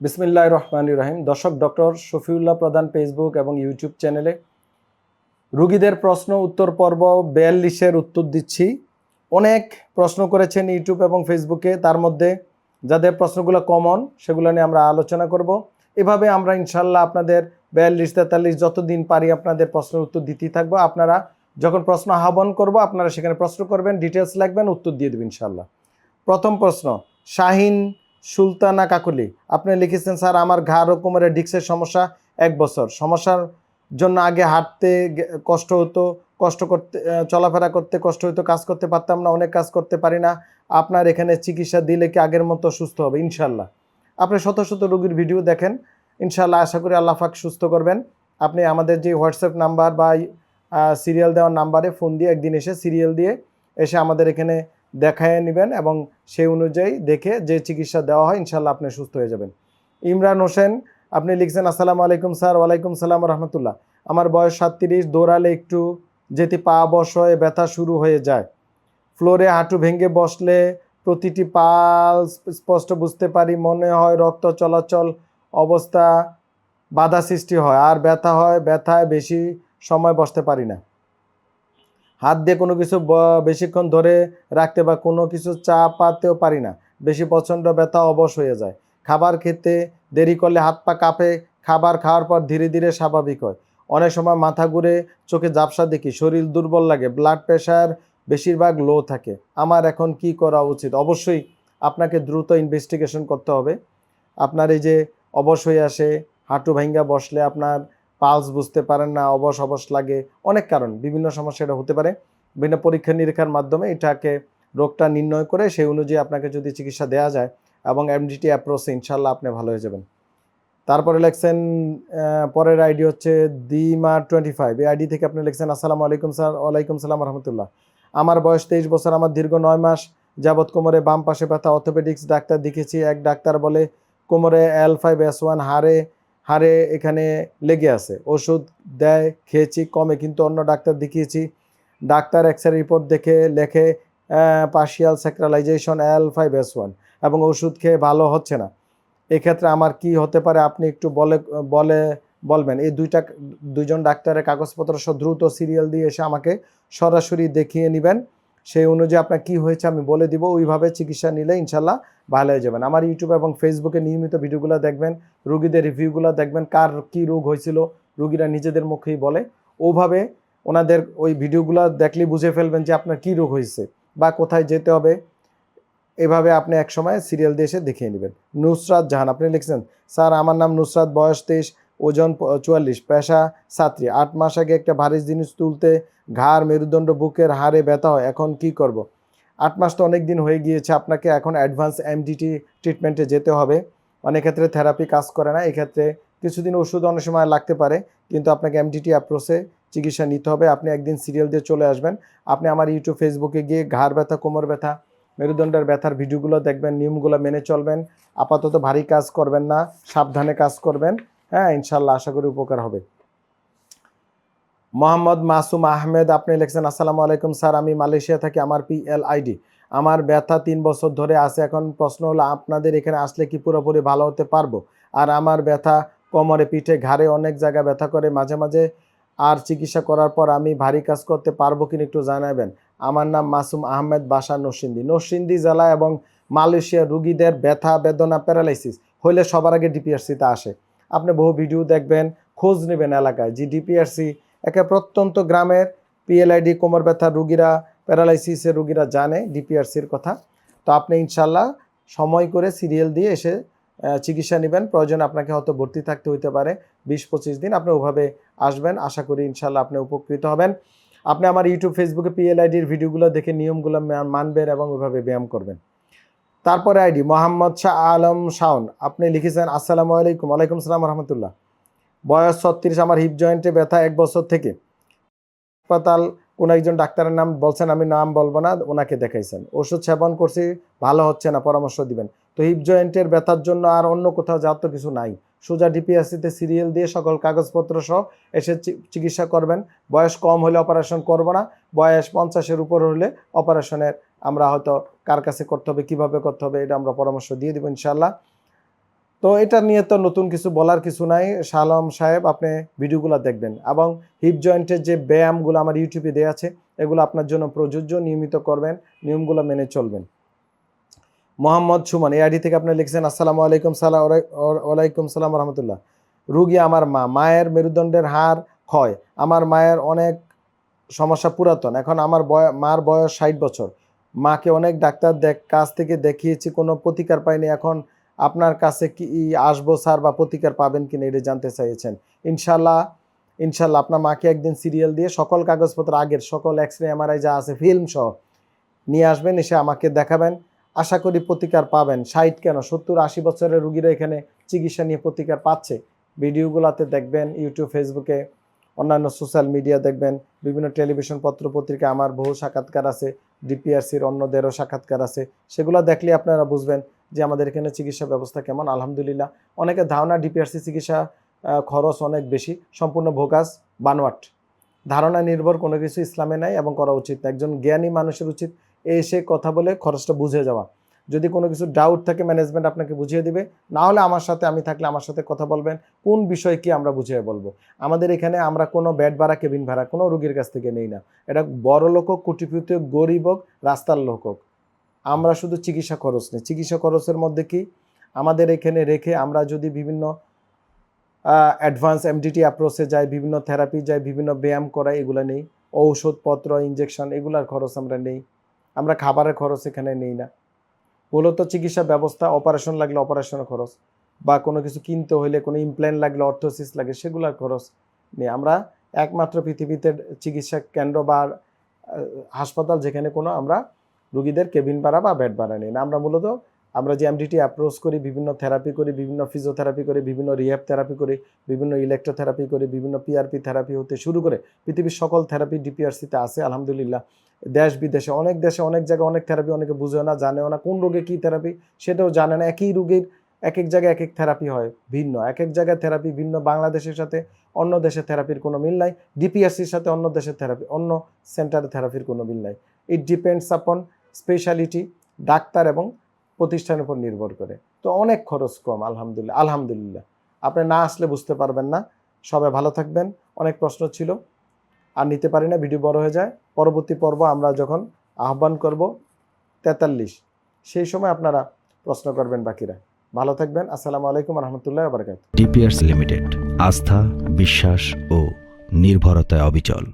বিসমিল্লাহির রহমানির রহিম। দর্শক, ডক্টর শফিউল্লাহ প্রধান ফেসবুক এবং ইউটিউব চ্যানেলে রোগীদের প্রশ্ন উত্তর পর্ব 42-এর উত্তর দিচ্ছি। অনেক প্রশ্ন করেছেন ইউটিউব এবং ফেসবুকে, তার মধ্যে যাদের প্রশ্নগুলো কমন সেগুলো নিয়ে আমরা আলোচনা করব। এভাবে আমরা ইনশাল্লাহ আপনাদের 42-43 যতদিন পারি আপনাদের প্রশ্নের উত্তর দিতেই থাকবো। আপনারা যখন প্রশ্ন আহ্বান করব আপনারা সেখানে প্রশ্ন করবেন, ডিটেলস লিখবেন, উত্তর দিয়ে দেবেন ইনশাল্লাহ। প্রথম প্রশ্ন, শাহিন সুলতানা কাকুলি, আপনি লিখেছেন, স্যার আমার ঘাড় ও কোমরের ডিস্কের সমস্যা 1 বছর। সমস্যার জন্য আগে হাঁটতে কষ্ট হতো, চলাফেরা করতে কষ্ট হতো, কাজ করতে পারতাম না, অনেক কাজ করতে পারি না। আপনার এখানে চিকিৎসা দিলে কি আগের মতো সুস্থ হবে? ইনশাল্লাহ। আপনি শত শত রোগীর ভিডিও দেখেন, ইনশাল্লাহ আশা করি আল্লাহ পাক সুস্থ করবেন। আপনি আমাদের যে হোয়াটসঅ্যাপ নাম্বার বা সিরিয়াল দেওয়ার নাম্বারে ফোন দিয়ে একদিন এসে সিরিয়াল দিয়ে এসে আমাদের এখানে দেখায় নেবেন এবং সেই অনুযায়ী দেখে যে চিকিৎসা দেওয়া হয় ইনশাল্লাহ আপনি সুস্থ হয়ে যাবেন। ইমরান হোসেন, আপনি লিখছেন, আসসালামু আলাইকুম স্যার। ওয়ালাইকুম সালাম রহমতুল্লাহ। আমার বয়স 37, দৌড়ালে একটু যেতে পা বশ হয়ে ব্যথা শুরু হয়ে যায়। ফ্লোরে হাঁটু ভেঙে বসলে প্রতিটি পালস স্পষ্ট বুঝতে পারি, মনে হয় রক্ত চলাচল অবস্থা বাধা সৃষ্টি হয় আর ব্যথা হয়, ব্যথায় বেশি সময় বসতে পারি না। হাত দিয়ে কোনো কিছু বেশিক্ষণ ধরে রাখতে বা কোনো কিছু চাপাতেও পারি না। বেশি প্রচণ্ড ব্যথা, অবশ হয়ে যায়। খাবার খেতে দেরি করলে হাত পা কাঁপে, খাবার খাওয়ার পর ধীরে ধীরে স্বাভাবিক হয়। অনেক সময় মাথা ঘুরে, চোখে ঝাপসা দেখি, শরীর দুর্বল লাগে, ব্লাড প্রেশার বেশিরভাগ লো থাকে। আমার এখন কি করা উচিত? অবশ্যই আপনাকে দ্রুত ইনভেস্টিগেশন করতে হবে। আপনার এই যে অবশ হয়ে আসে, হাঁটু ভাঙ্গা বসলে আপনার পালস বুঝতে পারেন না, অবশ অবশ লাগে, অনেক কারণ, বিভিন্ন সমস্যা এটা হতে পারে। বিভিন্ন পরীক্ষা নিরীক্ষার মাধ্যমে এটাকে রোগটা নির্ণয় করে সেই অনুযায়ী আপনাকে যদি চিকিৎসা দেওয়া যায় এবং এমডিটি অ্যাপ্রোচে ইনশাল্লাহ আপনি ভালো হয়ে যাবেন। তারপরে লেখছেন, পরের আইডি হচ্ছে দিমার25। এই আইডি থেকে আপনি লিখছেন, আসসালামু আলাইকুম স্যার। ওয়ালাইকুম সালাম রহমতুল্লাহ। আমার বয়স 23 বছর। আমার দীর্ঘ 9 মাস যাবৎ কোমরে বাম পাশে ব্যথা। অর্থোপেডিক্স ডাক্তার দেখিয়েছি। এক ডাক্তার বলে কোমরে L5S1 হাড়ে এখানে লেগে আছে, ওষুধ দেয়, খেয়েছি, কমে, কিন্তু অন্য ডাক্তার দেখিয়েছি, ডাক্তার এক্সরে রিপোর্ট দেখে লেখে পার্শিয়াল স্যাক্রালাইজেশন L5S1 এবং ওষুধ খেয়ে ভালো হচ্ছে না। এক্ষেত্রে আমার কি হতে পারে আপনি একটু বলবেন। এই দুইজন ডাক্তারের কাগজপত্র সহ দ্রুত সিরিয়াল দিয়ে এসে আমাকে সরাসরি দেখিয়ে নেবেন। সেই অনুযায়ী আপনার কি হয়েছে আমি বলে দিব, ওইভাবে চিকিৎসা নিলে ইনশাল্লাহ ভালো হয়ে যাবেন। আমার ইউটিউব এবং ফেসবুকে নিয়মিত ভিডিওগুলো দেখবেন, রুগীদের রিভিউগুলো দেখবেন, কার কি রোগ হয়েছিল রুগীরা নিজেদের মুখেই বলে, ওভাবে ওনাদের ওই ভিডিওগুলো দেখলেই বুঝে ফেলবেন যে আপনার কি রোগ হয়েছে বা কোথায় যেতে হবে। এভাবে আপনি এক সময় সিরিয়াল দিয়ে এসে দেখিয়ে নেবেন। নুসরাত জাহান, আপনি লিখছেন, স্যার আমার নাম নুসরাত, বয়স 23, ওজন 44, পেশা ছাত্রী। 8 মাস আগে একটা ভারী জিনিস তুলতে ঘাড়, মেরুদণ্ড, বুকের হাড়ে ব্যথা হয়, এখন কি করব? 8 মাস তো অনেক দিন হয়ে গিয়েছে, আপনাকে এখন অ্যাডভান্স এমডিটি ট্রিটমেন্টে যেতে হবে। অনেক ক্ষেত্রে থেরাপি কাজ করে না, এক্ষেত্রে কিছুদিন ওষুধ অনেক সময় লাগতে পারে, কিন্তু আপনাকে এমডিটি অ্যাপ্রোচে চিকিৎসা নিতে হবে। আপনি একদিন সিরিয়াল দিয়ে চলে আসবেন। আপনি আমার ইউটিউব ফেসবুকে গিয়ে ঘাড় ব্যথা, কোমর ব্যথা, মেরুদণ্ডের ব্যথার ভিডিওগুলো দেখবেন, নিয়মগুলো মেনে চলবেন, আপাতত ভারী কাজ করবেন না, সাবধানে কাজ করবেন। হ্যাঁ, ইনশাল্লাহ আশা করি উপকার হবে। মোহাম্মদ মাসুম আহমেদ, আপনি লিখছেন, আসসালামু আলাইকুম স্যার, আমি মালয়েশিয়া থাকি। আমার PLID, আমার ব্যথা 3 বছর ধরে আছে। এখন প্রশ্ন হলো, আপনাদের এখানে আসলে কি পুরোপুরি ভালো হতে পারবো? আর আমার ব্যথা কোমরে, পিঠে, ঘাড়ে অনেক জায়গায় ব্যথা করে মাঝে মাঝে, আর চিকিৎসা করার পর আমি ভারী কাজ করতে পারবো কিনা একটু জানাবেন। আমার নাম মাসুম আহমেদ, বাসা নরসিংদী জেলা। এবং মালয়েশিয়ার রুগীদের ব্যথা, বেদনা, প্যারালাইসিস হইলে সবার আগে ডিপিআরসিতে আসে। আপনি বহু ভিডিও দেখবেন, খোঁজ নেবেন এলাকায় যে ডিপিআরসি, একে প্রত্যন্ত গ্রামের PLID কোমর ব্যথার রুগীরা, প্যারালাইসিসের রুগীরা জানে ডিপিআরসির কথা। তো আপনি ইনশাল্লাহ সময় করে সিরিয়াল দিয়ে এসে চিকিৎসা নেবেন। প্রয়োজন আপনাকে হয়তো ভর্তি থাকতে হইতে পারে 20-25 দিন, আপনি ওভাবে আসবেন, আশা করি ইনশাল্লাহ আপনি উপকৃত হবেন। আপনি আমার ইউটিউব ফেসবুকে PLIDর ভিডিওগুলো দেখে নিয়মগুলো মানবেন এবং ওইভাবে ব্যায়াম করবেন। তারপরে আইডি মোহাম্মদ শাহ আলম শাওন, আপনি লিখেছেন, আসসালামু আলাইকুম। ওয়ালাইকুম সালাম রহমতুল্লাহ। বয়স 36, আমার হিপ জয়েন্টে ব্যথা 1 বছর থেকে। হাসপাতাল কোন একজন ডাক্তারের নাম বলছেন, আমি নাম বলবো না, ওনাকে দেখাইছেন, ওষুধ সেবন করছি, ভালো হচ্ছে না, পরামর্শ দিবেন। তো হিপ জয়েন্টের ব্যথার জন্য আর অন্য কোথাও যাওয়ার তো কিছু নাই, সোজা ডিপিআরসিতে সিরিয়াল দিয়ে সকল কাগজপত্র সহ এসে চিকিৎসা করবেন। বয়স কম হলে অপারেশন করব না, বয়স 50-এর উপর হলে অপারেশনের আমরা হয়তো কার কাছে করতে হবে, কীভাবে করতে হবে, এটা আমরা পরামর্শ দিয়ে দেবো ইনশাল্লাহ। তো এটা নিয়ে তো নতুন কিছু বলার কিছু নাই। শাহ আলম সাহেব, আপনি ভিডিওগুলো দেখবেন এবং হিপ জয়েন্টের যে ব্যায়ামগুলো আমার ইউটিউবে দেওয়া আছে এগুলো আপনার জন্য প্রযোজ্য, নিয়মিত করবেন, নিয়মগুলো মেনে চলবেন। মোহাম্মদ সুমন এই আইডি থেকে আপনি লিখছেন, আসসালামু আলাইকুম। ওয়ালাইকুম সালাম রহমতুল্লাহ। রুগী আমার মা, মায়ের মেরুদণ্ডের হাড় ক্ষয়, আমার মায়ের অনেক সমস্যা পুরাতন, এখন আমার মার বয়স 60 বছর, মাকে অনেক ডাক্তার কাছ থেকে দেখিয়েছি, কোনো প্রতিকার পাইনি, এখন আপনার কাছে কি আসবো স্যার, বা প্রতিকার পাবেন কিনা এটা জানতে চাইছেন। ইনশাল্লাহ আপনার মাকে একদিন সিরিয়াল দিয়ে সকল কাগজপত্র, আগের সকল এক্সরে এমআরআই যা আছে ফিল্ম সহ নিয়ে আসবেন, এসে আমাকে দেখাবেন, আশা করি প্রতিকার পাবেন। 60 কেন 70-80 বছরের রুগীরা এখানে চিকিৎসা নিয়ে প্রতিকার পাচ্ছে। ভিডিওগুলোতে দেখবেন, ইউটিউব, ফেসবুকে, অন্যান্য সোশ্যাল মিডিয়া দেখবেন, বিভিন্ন টেলিভিশন, পত্র পত্রিকা আমার বহু সাক্ষাৎকার আছে, ডিপিআরসির অন্যদেরও সাক্ষাৎকার আছে, সেগুলো দেখলে আপনারা বুঝবেন যে আমাদের এখানে চিকিৎসা ব্যবস্থা কেমন। আলহামদুলিল্লাহ। অনেকে ধারণা ডিপিআরসি চিকিৎসা খরচ অনেক বেশি, সম্পূর্ণ ভোগাস, বানোয়াট, ধারণা নির্ভর কোনো কিছু ইসলামে নাই এবং করা উচিত না। একজন জ্ঞানী মানুষের উচিত এসে কথা বলে খরচটা বুঝে যাওয়া। যদি কোনো কিছু ডাউট থাকে ম্যানেজমেন্ট আপনাকে বুঝিয়ে দিবে, না হলে আমার সাথে, আমি থাকলে আমার সাথে কথা বলবেন, কোন বিষয় কি আমরা বুঝিয়ে বলবো। আমাদের এখানে আমরা কোনো বেড ভাড়া, কেবিন ভাড়া কোনো রুগীর কাছ থেকে নেই না। এটা বড় লোক হোক, কোটিপতি হোক, গরিব হোক, রাস্তার লোক হোক, আমরা শুধু চিকিৎসা খরচ নেই। চিকিৎসা খরচের মধ্যে কি আমাদের এখানে রেখে আমরা যদি বিভিন্ন অ্যাডভান্স এমডিটি অ্যাপ্রোচে যাই, বিভিন্ন থেরাপি যাই, বিভিন্ন ব্যায়াম করাই, এগুলো নেই। ঔষধপত্র, ইঞ্জেকশন, এগুলার খরচ আমরা নেই। আমরা খাবারের খরচ এখানে নেই না। মূলত চিকিৎসা ব্যবস্থা, অপারেশন লাগলে অপারেশনের খরচ, বা কোনো কিছু কিনতে হলে, কোনো ইমপ্ল্যান্ট লাগলে, অর্থোসিস লাগে, সেগুলোর খরচ নেই। আমরা একমাত্র পৃথিবীতে চিকিৎসা কেন্দ্র বা হাসপাতাল যেখানে কোনো আমরা রুগীদের কেবিন ভাড়া বা বেড ভাড়া নিই না। আমরা যে এমডিটি অ্যাপ্রোচ করি, বিভিন্ন থেরাপি করি, বিভিন্ন ফিজিওথেরাপি করি, বিভিন্ন রিহ্যাব থেরাপি করি, বিভিন্ন ইলেকট্রোথেরাপি করি, বিভিন্ন পিআরপি থেরাপি হতে শুরু করে পৃথিবীর সকল থেরাপি ডিপিআরসিতে আছে আলহামদুলিল্লাহ। দেশ বিদেশে, অনেক দেশে, অনেক জায়গায় অনেক থেরাপি, অনেকে বুঝেও না, জানেও না, কোন রোগে কী থেরাপি সেটাও জানে না। একই রোগীর এক এক জায়গায় এক এক থেরাপি হয়, ভিন্ন, এক এক জায়গায় থেরাপি ভিন্ন। বাংলাদেশের সাথে অন্য দেশের থেরাপির কোনো মিল নাই, ডিপিআরসির সাথে অন্য দেশের থেরাপি, অন্য সেন্টারের থেরাপির কোনো মিল নাই। It depends upon speciality, doctor এবং প্রতিষ্ঠানের উপর নির্ভর করে। তো অনেক খরচ কম আলহামদুলিল্লাহ। আপনি না আসলে বুঝতে পারবেন না। সবাই ভালো থাকবেন। অনেক প্রশ্ন ছিল, আর নিতে পারি না, ভিডিও বড় হয়ে যায়। পরবর্তী পর্ব আমরা যখন আহ্বান করব 43, সেই সময় আপনারা প্রশ্ন করবেন বাকিরা। ভালো থাকবেন। আসসালামু আলাইকুম রহমতুল্লাহ বারাকাতুহু। ডিপিআরস লিমিটেড, আস্থা, বিশ্বাস ও নির্ভরতায় অবিচল।